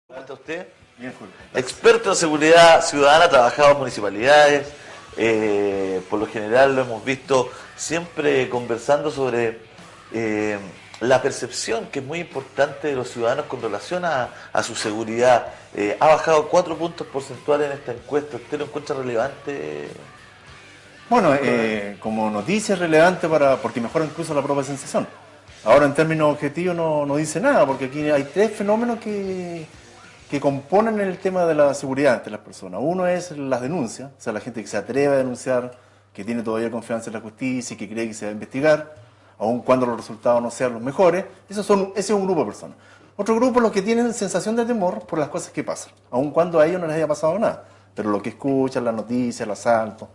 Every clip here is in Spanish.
¿Cómo está usted? Bien, Julio. Experto en seguridad ciudadana, ha trabajado en municipalidades, por lo general lo hemos visto siempre conversando sobre la percepción que es muy importante de los ciudadanos con relación a su seguridad. Ha bajado 4 puntos porcentuales en esta encuesta. ¿Usted lo encuentra relevante? Bueno, como noticia es relevante porque mejora incluso la propia sensación. Ahora, en términos objetivos, no dice nada, porque aquí hay tres fenómenos que componen el tema de la seguridad entre las personas. Uno es las denuncias, o sea, la gente que se atreve a denunciar, que tiene todavía confianza en la justicia y que cree que se va a investigar, aun cuando los resultados no sean los mejores. Ese es un grupo de personas. Otro grupo, los que tienen sensación de temor por las cosas que pasan, aun cuando a ellos no les haya pasado nada. Pero lo que escuchan, las noticias, el asalto,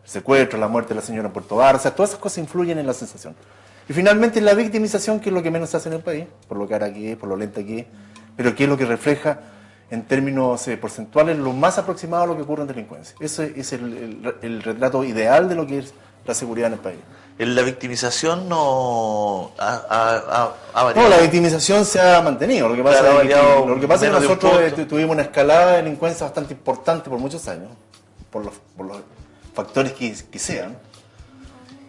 el secuestro, la muerte de la señora en Puerto Bar, o sea, todas esas cosas influyen en la sensación. Y finalmente la victimización, que es lo que menos se hace en el país, por lo cara que es, por lo lenta que es, pero que es lo que refleja en términos porcentuales lo más aproximado a lo que ocurre en delincuencia. Ese es el retrato ideal de lo que es la seguridad en el país. La victimización no ha variado. No, la victimización se ha mantenido. Lo que pasa es que nosotros tuvimos una escalada de delincuencia bastante importante por muchos años, por los factores que sean.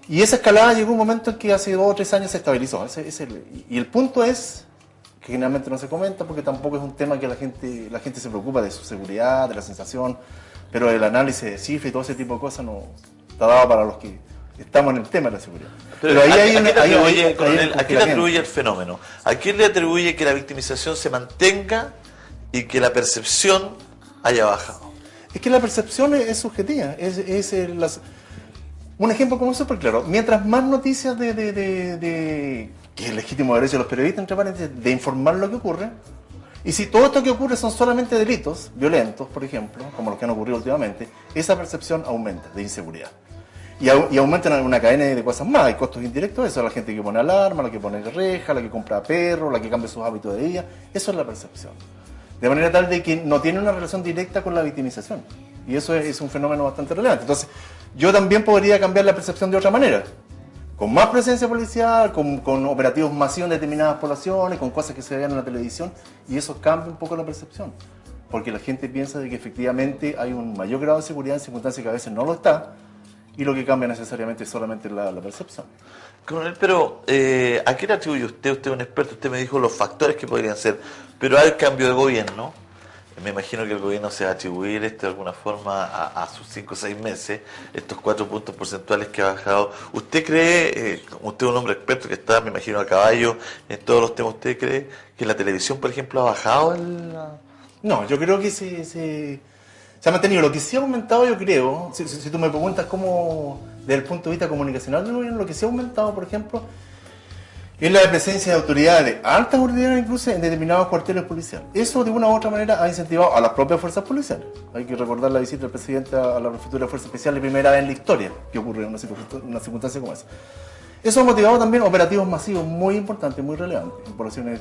Y esa escalada llegó un momento en que hace 2 o 3 años se estabilizó. Y el punto es que generalmente no se comenta porque tampoco es un tema que la gente se preocupa de su seguridad, de la sensación, pero el análisis de cifras y todo ese tipo de cosas no está dado para los que estamos en el tema de la seguridad. Pero ahí ¿a quién le atribuye el fenómeno? ¿A quién le atribuye que la victimización se mantenga y que la percepción haya bajado? Es que la percepción es subjetiva. Un ejemplo como súper claro. Mientras más noticias que es el legítimo derecho de los periodistas, entre paréntesis, de informar lo que ocurre, y si todo esto que ocurre son solamente delitos violentos, por ejemplo, como los que han ocurrido últimamente, esa percepción aumenta de inseguridad. Y aumenta una cadena de cosas más. Hay costos indirectos, eso es la gente que pone alarma, la que pone reja, la que compra perros, la que cambia sus hábitos de día. Eso es la percepción. De manera tal de que no tiene una relación directa con la victimización. Y eso es un fenómeno bastante relevante. Entonces, yo también podría cambiar la percepción de otra manera. Con más presencia policial, con operativos masivos en determinadas poblaciones, con cosas que se vean en la televisión, y eso cambia un poco la percepción. Porque la gente piensa de que efectivamente hay un mayor grado de seguridad en circunstancias que a veces no lo está, y lo que cambia necesariamente es solamente la percepción. Coronel, pero ¿a qué le atribuye usted? Usted es un experto, usted me dijo los factores que podrían ser, pero hay cambio de gobierno. Me imagino que el gobierno se va a atribuir de alguna forma a sus 5 o 6 meses, estos 4 puntos porcentuales que ha bajado. ¿Usted cree, usted es un hombre experto que está, me imagino, a caballo en todos los temas, ¿usted cree que la televisión, por ejemplo, ha bajado No, yo creo que se ha mantenido. Lo que sí ha aumentado, yo creo, si tú me preguntas cómo, desde el punto de vista comunicacional del gobierno, lo que sí ha aumentado, por ejemplo, es la presencia de autoridades de altas autoridades incluso en determinados cuarteles policiales. Eso de una u otra manera ha incentivado a las propias fuerzas policiales. Hay que recordar la visita del presidente a la prefectura de Fuerzas Especiales, la primera vez en la historia que ocurre en una circunstancia como esa. Eso ha motivado también operativos masivos muy importantes, muy relevantes en poblaciones,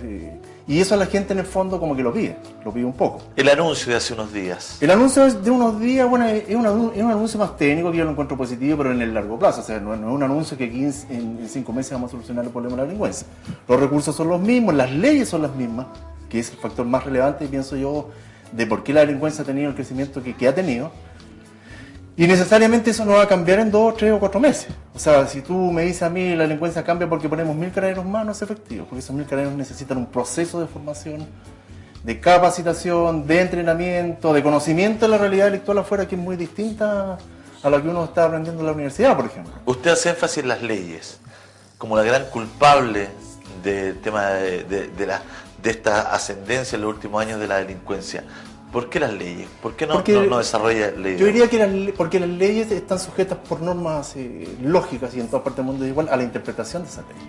y eso a la gente en el fondo como que lo pide un poco. El anuncio de hace unos días. El anuncio de unos días, bueno, es un anuncio más técnico que yo lo encuentro positivo, pero en el largo plazo. O sea, no es un anuncio que aquí en 5 meses vamos a solucionar el problema de la delincuencia. Los recursos son los mismos, las leyes son las mismas, que es el factor más relevante, pienso yo, de por qué la delincuencia ha tenido el crecimiento que ha tenido. Y necesariamente eso no va a cambiar en 2, 3 o 4 meses. O sea, si tú me dices a mí la delincuencia cambia porque ponemos 1000 carabineros más, no es efectivo, porque esos 1000 carabineros necesitan un proceso de formación, de capacitación, de entrenamiento, de conocimiento de la realidad delictual afuera, que es muy distinta a la que uno está aprendiendo en la universidad, por ejemplo. Usted hace énfasis en las leyes como la gran culpable del tema de esta ascendencia en los últimos años de la delincuencia. ¿Por qué las leyes? ¿Por qué no desarrolla leyes? Yo diría que porque las leyes están sujetas por normas lógicas, y en todas partes del mundo es igual, a la interpretación de esas leyes.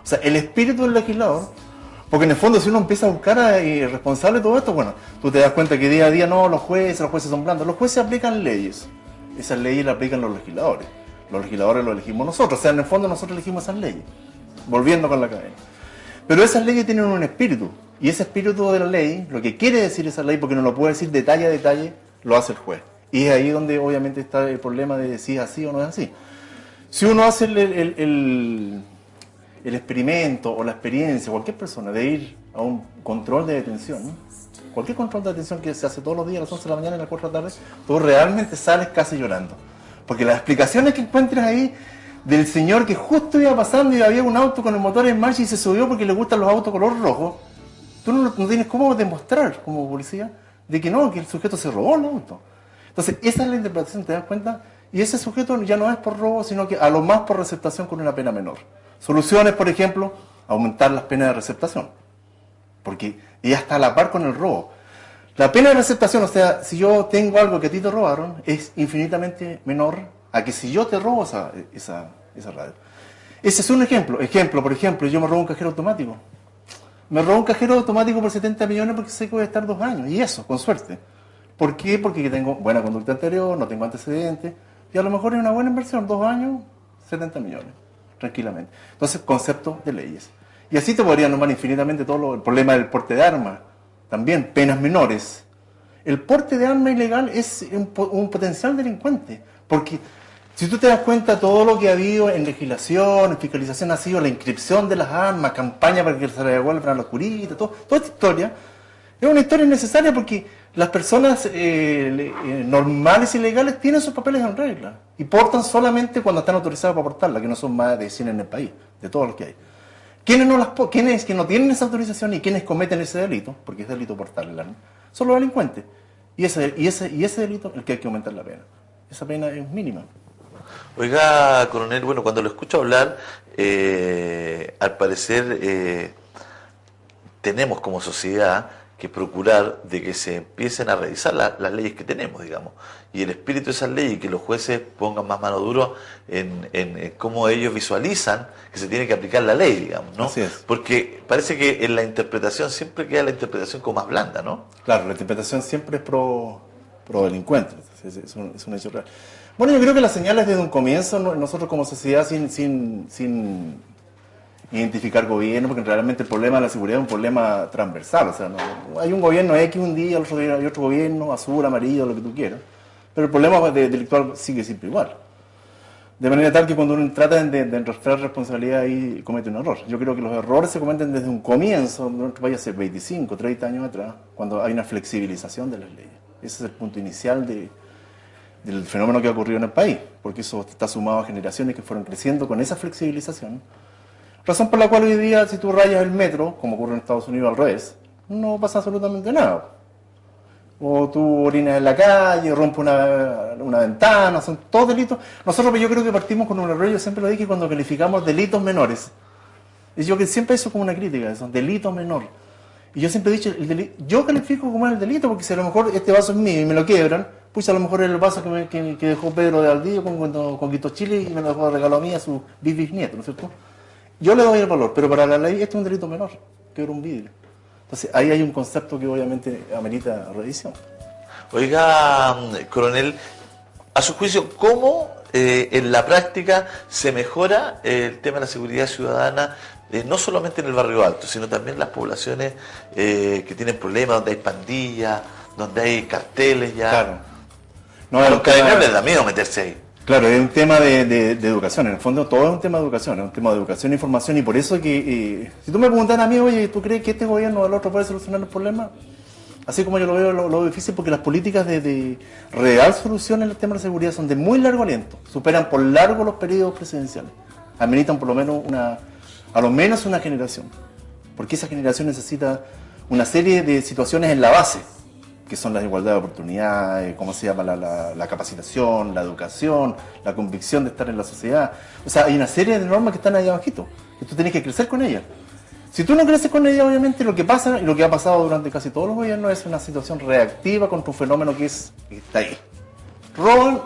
O sea, el espíritu del legislador, porque en el fondo si uno empieza a buscar a responsable de todo esto, bueno, tú te das cuenta que día a día no, los jueces son blandos. Los jueces aplican leyes, esas leyes las aplican los legisladores lo elegimos nosotros, o sea, en el fondo nosotros elegimos esas leyes, volviendo con la cadena. Pero esas leyes tienen un espíritu, y ese espíritu de la ley, lo que quiere decir esa ley, porque no lo puede decir detalle a detalle, lo hace el juez. Y es ahí donde obviamente está el problema de si es así o no es así. Si uno hace el experimento o la experiencia, cualquier persona, de ir a un control de detención, ¿no?, cualquier control de atención que se hace todos los días a las 11 de la mañana y a las 4 de la tarde, tú realmente sales casi llorando. Porque las explicaciones que encuentras ahí del señor que justo iba pasando y había un auto con el motor en marcha y se subió porque le gustan los autos color rojo, tú no tienes cómo demostrar como policía de que no, que el sujeto se robó el auto. Entonces, esa es la interpretación, ¿te das cuenta? Y ese sujeto ya no es por robo, sino que a lo más por receptación con una pena menor. Soluciones, por ejemplo, aumentar las penas de receptación. Porque ya está a la par con el robo. La pena de receptación, o sea, si yo tengo algo que a ti te robaron, es infinitamente menor a que si yo te robo esa radio. Ese es un ejemplo. Por ejemplo, yo me robo un cajero automático. Me robo un cajero automático por 70 millones porque sé que voy a estar 2 años. Y eso, con suerte. ¿Por qué? Porque tengo buena conducta anterior, no tengo antecedentes. Y a lo mejor es una buena inversión, 2 años, 70 millones, tranquilamente. Entonces, concepto de leyes. Y así te podría nombrar infinitamente todo el problema del porte de armas. También, penas menores. El porte de arma ilegal es un potencial delincuente. Porque si tú te das cuenta, todo lo que ha habido en legislación, en fiscalización, ha sido la inscripción de las armas, campaña para que se le devuelvan a los curitas, toda esta historia. Es una historia innecesaria porque las personas normales y legales tienen sus papeles en regla y portan solamente cuando están autorizados para portarla, que no son más de 100 en el país, de todos los que hay. ¿Quiénes que no tienen esa autorización y quienes cometen ese delito, porque es delito portarla, ¿no? Son los delincuentes. Y ese delito es el que hay que aumentar la pena. Esa pena es mínima. Oiga, coronel, bueno, cuando lo escucho hablar, al parecer tenemos como sociedad que procurar de que se empiecen a revisar las leyes que tenemos, digamos, y el espíritu de esas leyes, y que los jueces pongan más mano duro en cómo ellos visualizan que se tiene que aplicar la ley, digamos, ¿no? Así es. Porque parece que en la interpretación siempre queda la interpretación como más blanda, ¿no? Claro, la interpretación siempre es pro delincuente, es un hecho real. Bueno, yo creo que las señales desde un comienzo, nosotros como sociedad, sin identificar gobierno, porque realmente el problema de la seguridad es un problema transversal, o sea, no hay un gobierno X un día, el otro día hay otro gobierno, azul, amarillo, lo que tú quieras, pero el problema delictual sigue siempre igual. De manera tal que cuando uno trata de enrostrar responsabilidad ahí comete un error. Yo creo que los errores se cometen desde un comienzo, no vaya a ser 25, 30 años atrás, cuando hay una flexibilización de las leyes. Ese es el punto inicial del fenómeno que ha ocurrido en el país, porque eso está sumado a generaciones que fueron creciendo con esa flexibilización. Razón por la cual hoy día, si tú rayas el metro, como ocurre en Estados Unidos al revés, no pasa absolutamente nada. O tú orinas en la calle, rompes una ventana, son todos delitos. Nosotros, yo creo que partimos con un error, yo siempre lo dije cuando calificamos delitos menores. Y yo que siempre eso como una crítica, son delitos menores. Y yo siempre he dicho, yo califico como el delito, porque si a lo mejor este vaso es mío y me lo quiebran, pues a lo mejor es el vaso que dejó Pedro de Aldío cuando conquistó Chile y me lo dejó regalado a mí a su bisnieto, ¿no es cierto? Yo le doy el valor, pero para la ley este es un delito menor, que era un vidrio. Entonces ahí hay un concepto que obviamente amerita revisión. Oiga, coronel, a su juicio, ¿cómo en la práctica se mejora el tema de la seguridad ciudadana, no solamente en el barrio alto, sino también en las poblaciones que tienen problemas, donde hay pandillas, donde hay carteles ya? Claro. No, a los carabineros les da miedo meterse ahí. Claro, es un tema de educación, en el fondo todo es un tema de educación, es un tema de educación e información, y por eso que, si tú me preguntas a mí, oye, ¿tú crees que este gobierno o el otro puede solucionar los problemas? Así como yo lo veo, lo difícil, porque las políticas de real solución en el tema de la seguridad son de muy largo aliento, superan por largo los periodos presidenciales, ameritan por lo menos a lo menos una generación, porque esa generación necesita una serie de situaciones en la base, que son la igualdad de oportunidades, ¿cómo se llama? La capacitación, la educación, la convicción de estar en la sociedad. O sea, hay una serie de normas que están ahí abajito, que tú tienes que crecer con ellas. Si tú no creces con ellas, obviamente lo que pasa, y lo que ha pasado durante casi todos los gobiernos, es una situación reactiva contra un fenómeno que está ahí. Roban,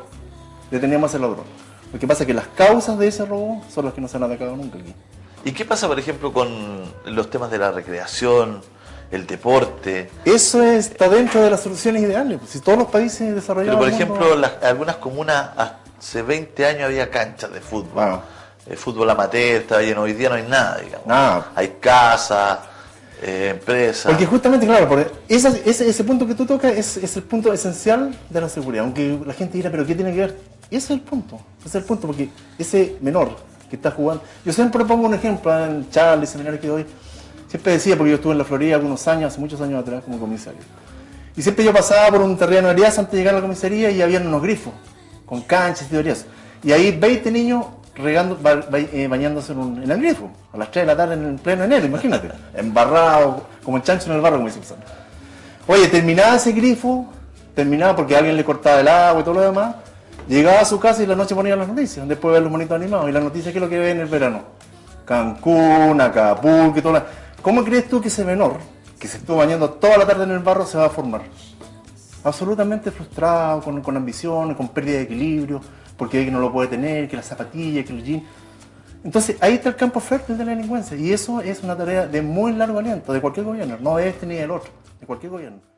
detenemos al ladrón. Lo que pasa es que las causas de ese robo son las que no se han atacado nunca aquí. ¿Y qué pasa, por ejemplo, con los temas de la recreación, el deporte? Eso está dentro de las soluciones ideales. Si todos los países desarrollados. Pero, por ejemplo, algunas comunas hace 20 años había canchas de fútbol. Wow. El fútbol amateur estaba lleno, hoy día no hay nada, digamos. Nada. Hay casas, empresas. Porque justamente, claro, ese punto que tú tocas es el punto esencial de la seguridad. Aunque la gente dirá, ¿pero qué tiene que ver? Ese es el punto. Ese es el punto, porque ese menor que está jugando. Yo siempre pongo un ejemplo en charlas, seminarios que doy. Siempre decía, porque yo estuve en la Florida algunos años, hace muchos años atrás, como comisario. Y siempre yo pasaba por un terreno de Arias antes de llegar a la comisaría y había unos grifos, con canchas y teorías. Y ahí 20 niños bañándose en el grifo, a las 3 de la tarde en pleno enero, imagínate. Embarrado, como el chancho en el barro, como dicen. Oye, terminaba ese grifo, terminaba porque alguien le cortaba el agua y todo lo demás. Llegaba a su casa y la noche ponía las noticias, después de ver los monitos animados. Y las noticias, ¿qué es lo que ve en el verano? Cancún, Acapulco y todo lo demás. ¿Cómo crees tú que ese menor, que se estuvo bañando toda la tarde en el barro, se va a formar? Absolutamente frustrado, con ambiciones, con pérdida de equilibrio, porque ve que no lo puede tener, que las zapatillas, que los jeans. Entonces ahí está el campo fértil de la delincuencia y eso es una tarea de muy largo aliento de cualquier gobierno, no de este ni del otro, de cualquier gobierno.